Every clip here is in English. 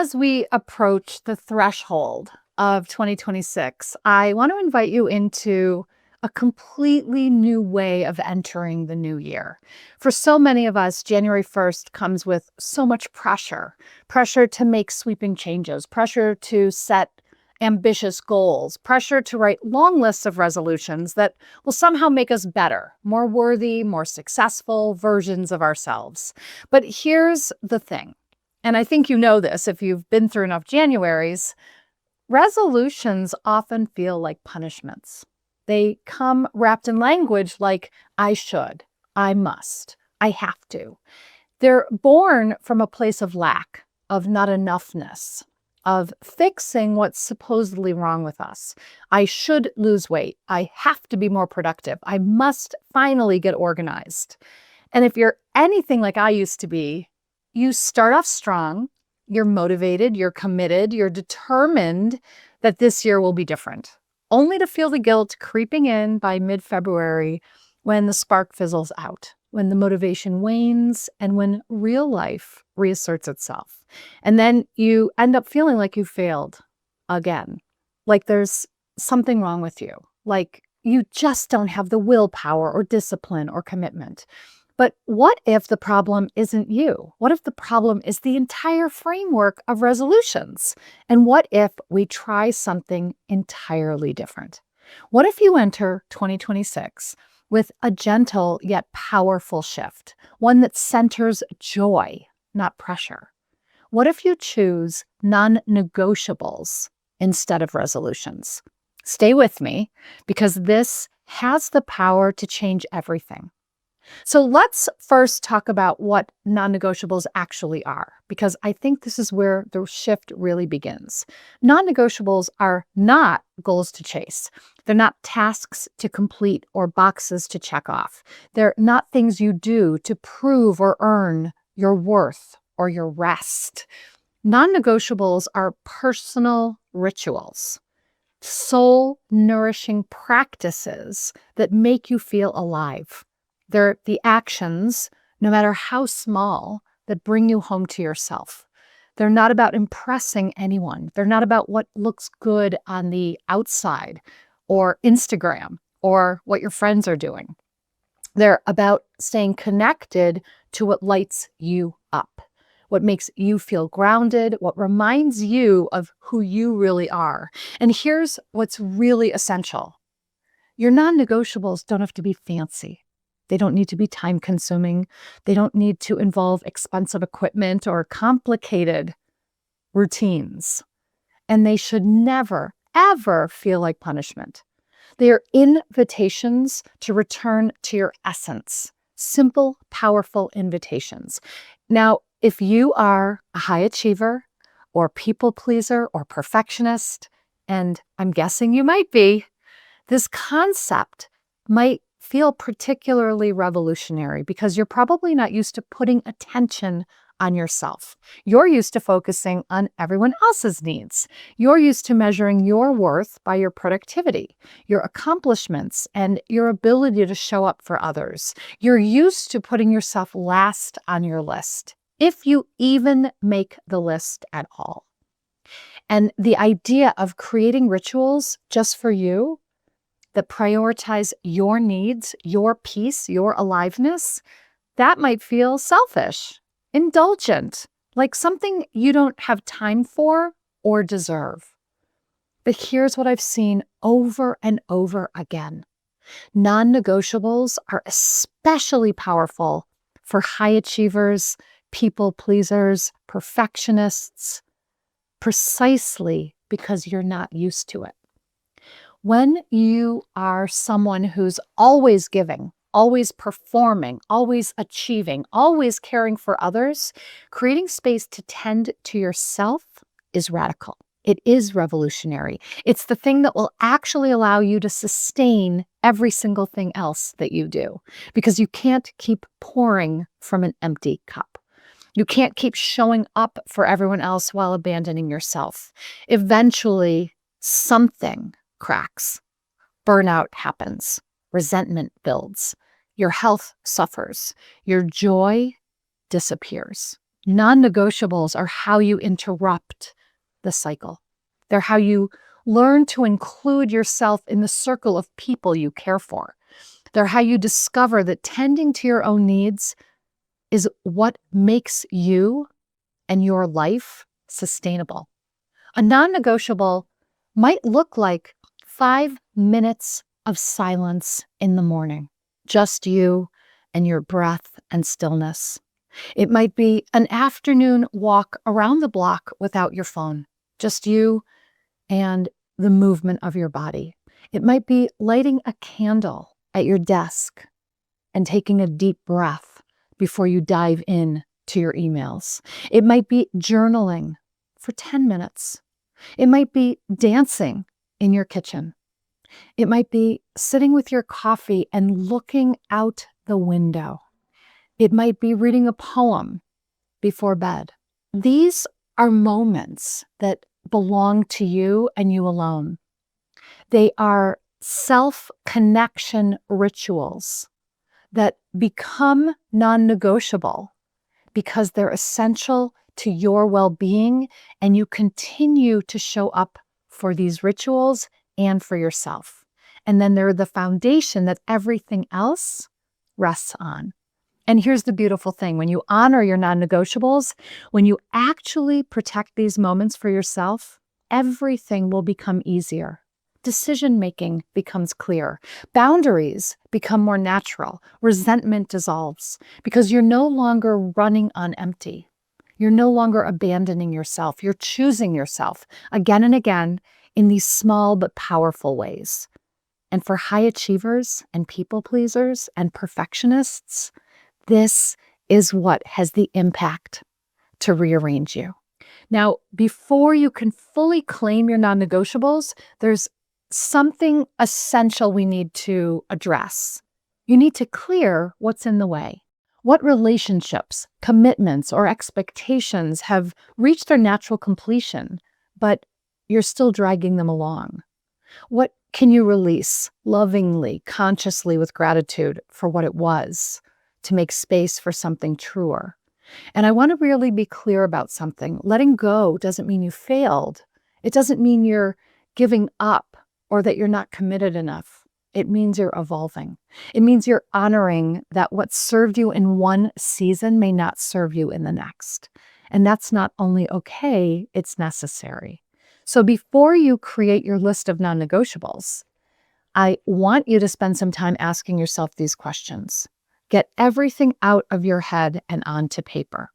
as we approach the threshold of 2026, I want to invite you into a completely new way of entering the new year. For so many of us, January 1st comes with so much pressure to make sweeping changes, pressure to set ambitious goals, pressure to write long lists of resolutions that will somehow make us better, more worthy, more successful versions of ourselves. But here's the thing. And I think you know this if you've been through enough Januaries, resolutions often feel like punishments. They come wrapped in language like, I should, I must, I have to. They're born from a place of lack, of not enoughness, of fixing what's supposedly wrong with us. I should lose weight. I have to be more productive. I must finally get organized. And if you're anything like I used to be, you start off strong, you're motivated, you're committed, you're determined that this year will be different, only to feel the guilt creeping in by mid-February when the spark fizzles out, when the motivation wanes, and when real life reasserts itself. And then you end up feeling like you failed again, like there's something wrong with you, like you just don't have the willpower or discipline or commitment. But what if the problem isn't you? What if the problem is the entire framework of resolutions? And what if we try something entirely different? What if you enter 2026 with a gentle yet powerful shift, one that centers joy, not pressure? What if you choose non-negotiables instead of resolutions? Stay with me, because this has the power to change everything. So let's first talk about what non-negotiables actually are, because I think this is where the shift really begins. Non-negotiables are not goals to chase. They're not tasks to complete or boxes to check off. They're not things you do to prove or earn your worth or your rest. Non-negotiables are personal rituals, soul-nourishing practices that make you feel alive. They're the actions, no matter how small, that bring you home to yourself. They're not about impressing anyone. They're not about what looks good on the outside or Instagram or what your friends are doing. They're about staying connected to what lights you up, what makes you feel grounded, what reminds you of who you really are. And here's what's really essential. Your non-negotiables don't have to be fancy. They don't need to be time-consuming. They don't need to involve expensive equipment or complicated routines. And they should never, ever feel like punishment. They are invitations to return to your essence. Simple, powerful invitations. Now, if you are a high achiever or people pleaser or perfectionist, and I'm guessing you might be, this concept might feel particularly revolutionary because you're probably not used to putting attention on yourself. You're used to focusing on everyone else's needs. You're used to measuring your worth by your productivity, your accomplishments, and your ability to show up for others. You're used to putting yourself last on your list, if you even make the list at all. And the idea of creating rituals just for you that prioritize your needs, your peace, your aliveness, that might feel selfish, indulgent, like something you don't have time for or deserve. But here's what I've seen over and over again. Non-negotiables are especially powerful for high achievers, people pleasers, perfectionists, precisely because you're not used to it. When you are someone who's always giving, always performing, always achieving, always caring for others, creating space to tend to yourself is radical. It is revolutionary. It's the thing that will actually allow you to sustain every single thing else that you do, because you can't keep pouring from an empty cup. You can't keep showing up for everyone else while abandoning yourself. Eventually, something cracks. Burnout happens. Resentment builds. Your health suffers. Your joy disappears. Non-negotiables are how you interrupt the cycle. They're how you learn to include yourself in the circle of people you care for. They're how you discover that tending to your own needs is what makes you and your life sustainable. A non-negotiable might look like 5 minutes of silence in the morning, just you and your breath and stillness. It might be an afternoon walk around the block without your phone, just you and the movement of your body. It might be lighting a candle at your desk and taking a deep breath before you dive in to your emails. It might be journaling for 10 minutes. It might be dancing in your kitchen. It might be sitting with your coffee and looking out the window. It might be reading a poem before bed. These are moments that belong to you and you alone. They are self-connection rituals that become non-negotiable because they're essential to your well-being, and you continue to show up for these rituals and for yourself. And then they're the foundation that everything else rests on. And here's the beautiful thing. When you honor your non-negotiables, when you actually protect these moments for yourself, everything will become easier. Decision-making becomes clear. Boundaries become more natural. Resentment dissolves because you're no longer running on empty. You're no longer abandoning yourself. You're choosing yourself again and again in these small but powerful ways. And for high achievers and people pleasers and perfectionists, this is what has the impact to rearrange you. Now, before you can fully claim your non-negotiables, there's something essential we need to address. You need to clear what's in the way. What relationships, commitments, or expectations have reached their natural completion, but you're still dragging them along? What can you release lovingly, consciously, with gratitude for what it was, to make space for something truer? And I want to really be clear about something. Letting go doesn't mean you failed. It doesn't mean you're giving up or that you're not committed enough. It means you're evolving. It means you're honoring that what served you in one season may not serve you in the next. And that's not only okay, it's necessary. So before you create your list of non-negotiables, I want you to spend some time asking yourself these questions. Get everything out of your head and onto paper.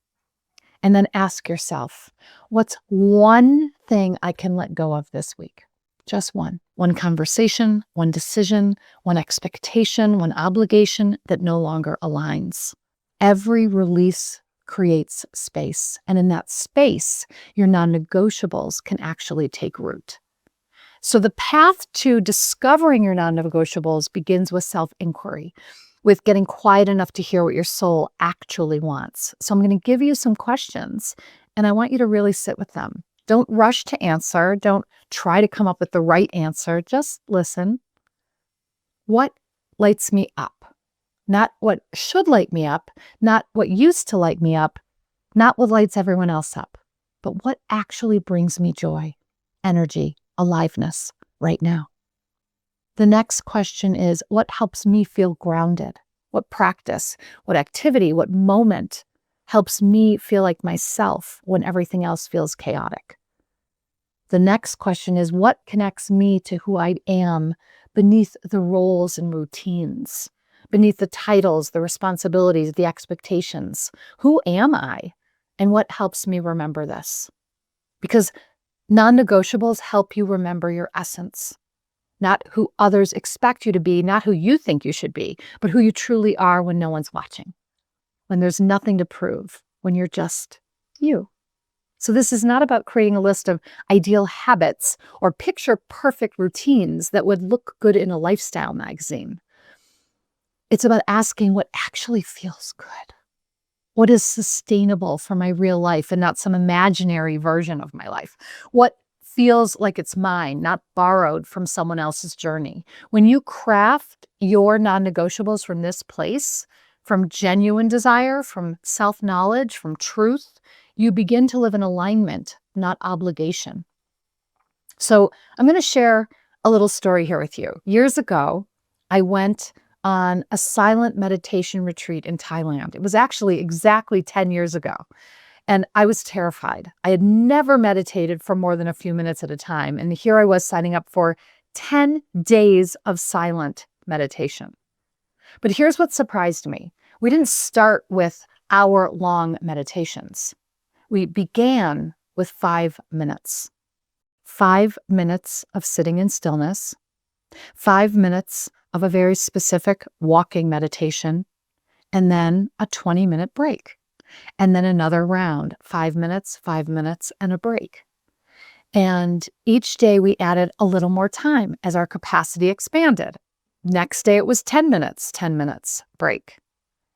And then ask yourself, what's one thing I can let go of this week? Just one. One conversation, one decision, one expectation, one obligation that no longer aligns. Every release creates space. And in that space, your non-negotiables can actually take root. So the path to discovering your non-negotiables begins with self-inquiry, with getting quiet enough to hear what your soul actually wants. So I'm going to give you some questions, and I want you to really sit with them. Don't rush to answer. Don't try to come up with the right answer. Just listen. What lights me up? Not what should light me up, not what used to light me up, not what lights everyone else up, but what actually brings me joy, energy, aliveness right now. The next question is, what helps me feel grounded? What practice, what activity, what moment helps me feel like myself when everything else feels chaotic? The next question is, what connects me to who I am beneath the roles and routines, beneath the titles, the responsibilities, the expectations? Who am I? And what helps me remember this? Because non-negotiables help you remember your essence. Not who others expect you to be, not who you think you should be, but who you truly are when no one's watching, when there's nothing to prove, when you're just you. So this is not about creating a list of ideal habits or picture-perfect routines that would look good in a lifestyle magazine. It's about asking what actually feels good. What is sustainable for my real life and not some imaginary version of my life? What feels like it's mine, not borrowed from someone else's journey? When you craft your non-negotiables from this place, from genuine desire, from self-knowledge, from truth, you begin to live in alignment, not obligation. So I'm going to share a little story here with you. Years ago, I went on a silent meditation retreat in Thailand. It was actually exactly 10 years ago. And I was terrified. I had never meditated for more than a few minutes at a time. And here I was signing up for 10 days of silent meditation. But here's what surprised me. We didn't start with hour-long meditations. We began with 5 minutes. 5 minutes of sitting in stillness, 5 minutes of a very specific walking meditation, and then a 20-minute break. And then another round, 5 minutes, and a break. And each day we added a little more time as our capacity expanded. Next day it was 10 minutes, break.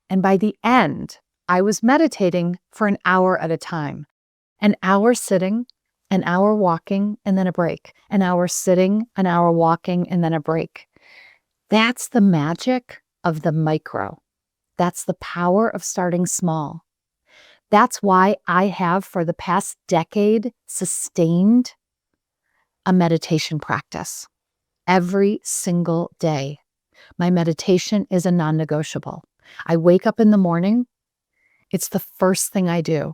And by the end, I was meditating for an hour at a time. An hour sitting, an hour walking, and then a break. An hour sitting, an hour walking, and then a break. That's the magic of the micro. That's the power of starting small. That's why I have, for the past decade, sustained a meditation practice. Every single day, my meditation is a non-negotiable. I wake up in the morning. It's the first thing I do.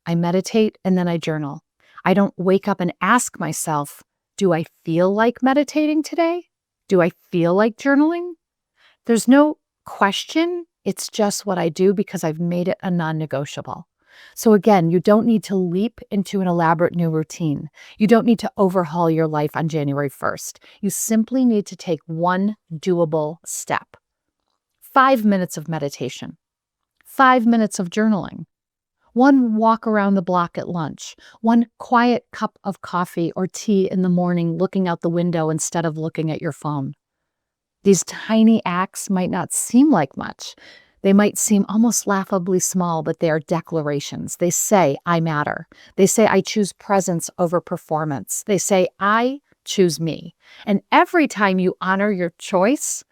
I meditate and then I journal. I don't wake up and ask myself, do I feel like meditating today? Do I feel like journaling? There's no question. It's just what I do because I've made it a non-negotiable. So again, you don't need to leap into an elaborate new routine. You don't need to overhaul your life on January 1st. You simply need to take one doable step. 5 minutes of meditation, 5 minutes of journaling, one walk around the block at lunch, one quiet cup of coffee or tea in the morning looking out the window instead of looking at your phone. These tiny acts might not seem like much. They might seem almost laughably small, but they are declarations. They say, I matter. They say, I choose presence over performance. They say, I choose me. And every time you honor your choice,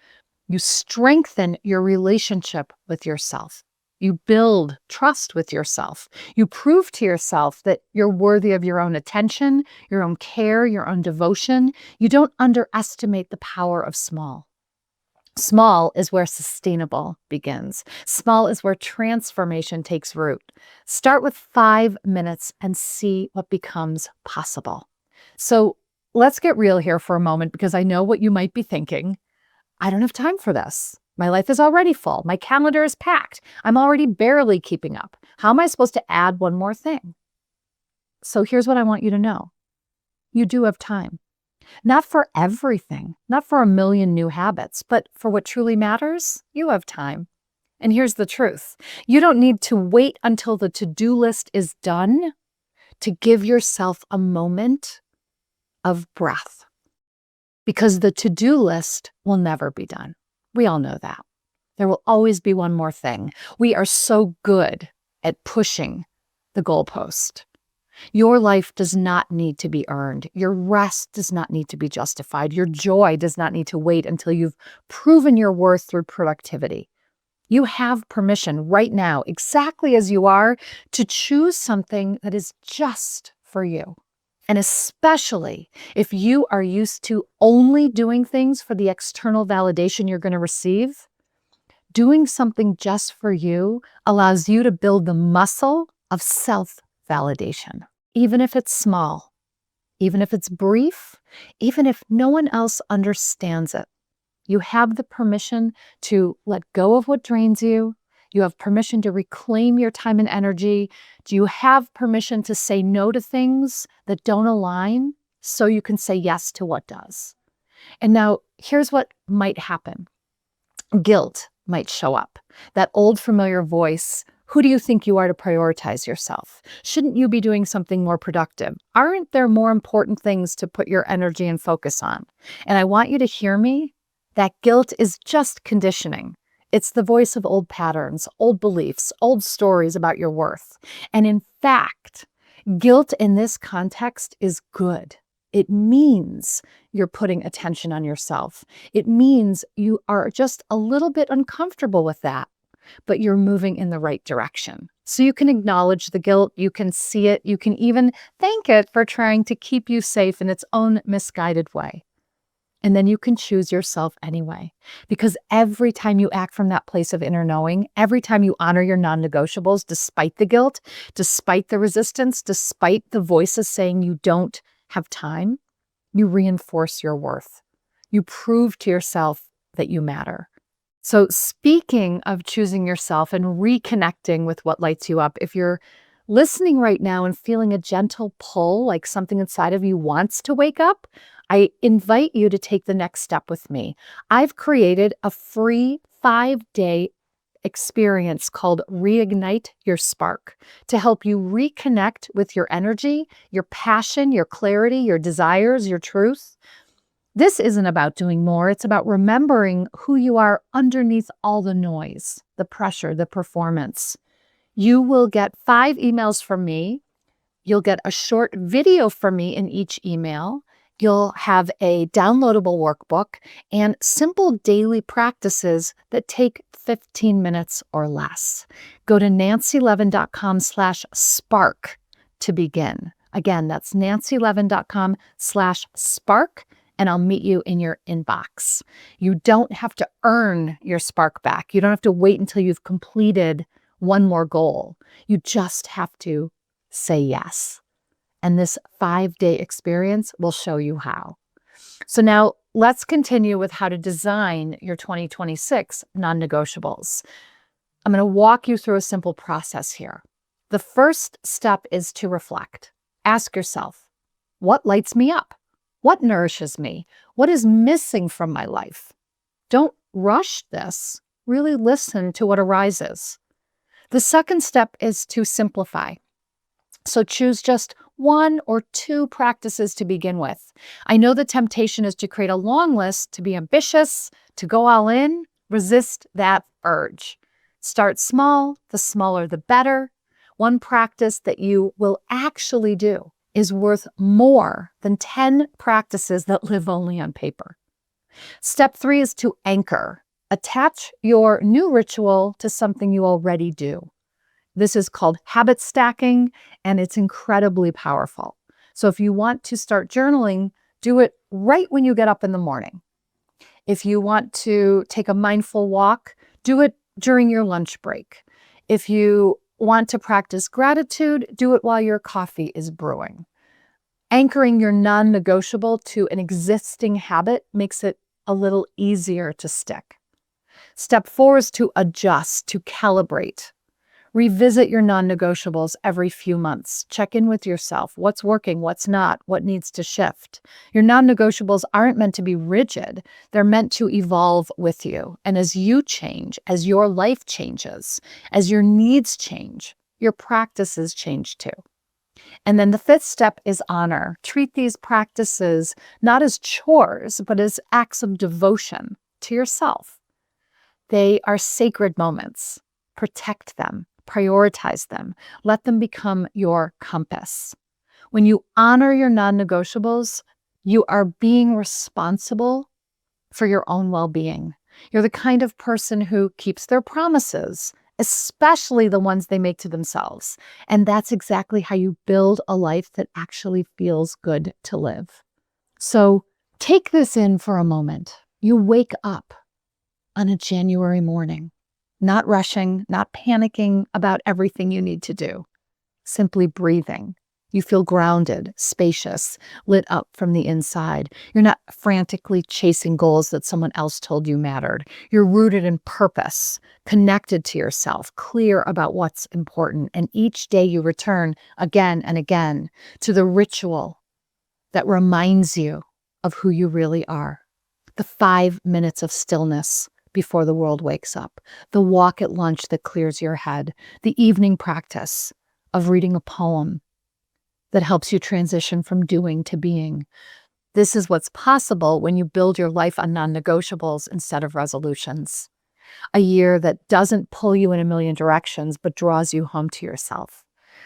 you strengthen your relationship with yourself. You build trust with yourself. You prove to yourself that you're worthy of your own attention, your own care, your own devotion. You don't underestimate the power of small. Small is where sustainable begins. Small is where transformation takes root. Start with 5 minutes and see what becomes possible. So let's get real here for a moment, because I know what you might be thinking. I don't have time for this. My life is already full. My calendar is packed. I'm already barely keeping up. How am I supposed to add one more thing? So here's what I want you to know. You do have time. Not for everything, not for a million new habits, but for what truly matters, you have time. And here's the truth. You don't need to wait until the to-do list is done to give yourself a moment of breath, because the to-do list will never be done. We all know that. There will always be one more thing. We are so good at pushing the goalpost. Your life does not need to be earned. Your rest does not need to be justified. Your joy does not need to wait until you've proven your worth through productivity. You have permission right now, exactly as you are, to choose something that is just for you. And especially if you are used to only doing things for the external validation you're going to receive, doing something just for you allows you to build the muscle of self-validation. Even if it's small, even if it's brief, even if no one else understands it, you have the permission to let go of what drains you. You have permission to reclaim your time and energy. Do you have permission to say no to things that don't align so you can say yes to what does? And now here's what might happen. Guilt might show up. That old familiar voice. Who do you think you are to prioritize yourself? Shouldn't you be doing something more productive? Aren't there more important things to put your energy and focus on? And I want you to hear me. That guilt is just conditioning. It's the voice of old patterns, old beliefs, old stories about your worth. And in fact, guilt in this context is good. It means you're putting attention on yourself. It means you are just a little bit uncomfortable with that. but you're moving in the right direction. So you can acknowledge the guilt, you can see it, you can even thank it for trying to keep you safe in its own misguided way. And then you can choose yourself anyway. Because every time you act from that place of inner knowing, every time you honor your non-negotiables, despite the guilt, despite the resistance, despite the voices saying you don't have time, you reinforce your worth. You prove to yourself that you matter. So speaking of choosing yourself and reconnecting with what lights you up, if you're listening right now and feeling a gentle pull, like something inside of you wants to wake up, I invite you to take the next step with me. I've created a free 5-day experience called Reignite Your Spark to help you reconnect with your energy, your passion, your clarity, your desires, your truth. This isn't about doing more. It's about remembering who you are underneath all the noise, the pressure, the performance. You will get 5 emails from me. You'll get a short video from me in each email. You'll have a downloadable workbook and simple daily practices that take 15 minutes or less. Go to nancylevin.com/spark to begin. Again, that's nancylevin.com/spark, and I'll meet you in your inbox. You don't have to earn your spark back. You don't have to wait until you've completed one more goal. You just have to say yes. And this 5-day experience will show you how. So now let's continue with how to design your 2026 non-negotiables. I'm going to walk you through a simple process here. The first step is to reflect. Ask yourself, what lights me up? What nourishes me? What is missing from my life? Don't rush this. Really listen to what arises. The second step is to simplify. So choose just 1 or 2 practices to begin with. I know the temptation is to create a long list, to be ambitious, to go all in. Resist that urge. Start small. The smaller, the better. One practice that you will actually do is worth more than 10 practices that live only on paper. Step 3 is to anchor. Attach your new ritual to something you already do. This is called habit stacking, and it's incredibly powerful. So if you want to start journaling, do it right when you get up in the morning. If you want to take a mindful walk, do it during your lunch break. If you want to practice gratitude, do it while your coffee is brewing. Anchoring your non-negotiable to an existing habit makes it a little easier to stick. Step 4 is to adjust, to calibrate. Revisit your non-negotiables every few months. Check in with yourself. What's working? What's not? What needs to shift? Your non-negotiables aren't meant to be rigid. They're meant to evolve with you. And as you change, as your life changes, as your needs change, your practices change too. And then the 5th step is honor. Treat these practices not as chores, but as acts of devotion to yourself. They are sacred moments. Protect them. Prioritize them. Let them become your compass. When you honor your non-negotiables, you are being responsible for your own well-being. You're the kind of person who keeps their promises, especially the ones they make to themselves. And that's exactly how you build a life that actually feels good to live. So take this in for a moment. You wake up on a January morning. Not rushing, not panicking about everything you need to do. Simply breathing. You feel grounded, spacious, lit up from the inside. You're not frantically chasing goals that someone else told you mattered. You're rooted in purpose, connected to yourself, clear about what's important. And each day you return again and again to the ritual that reminds you of who you really are. The 5 minutes of stillness before the world wakes up, the walk at lunch that clears your head, the evening practice of reading a poem that helps you transition from doing to being. This is what's possible when you build your life on non-negotiables instead of resolutions. A year that doesn't pull you in a million directions, but draws you home to yourself.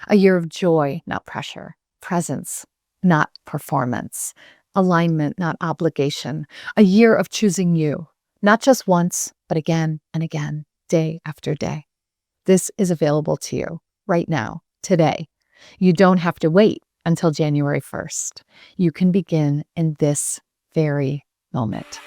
A year of joy, not pressure. Presence, not performance. Alignment, not obligation. A year of choosing you. Not just once, but again and again. day after day. This is available to you right now, today. You don't have to wait until January 1st. You can begin in this very moment.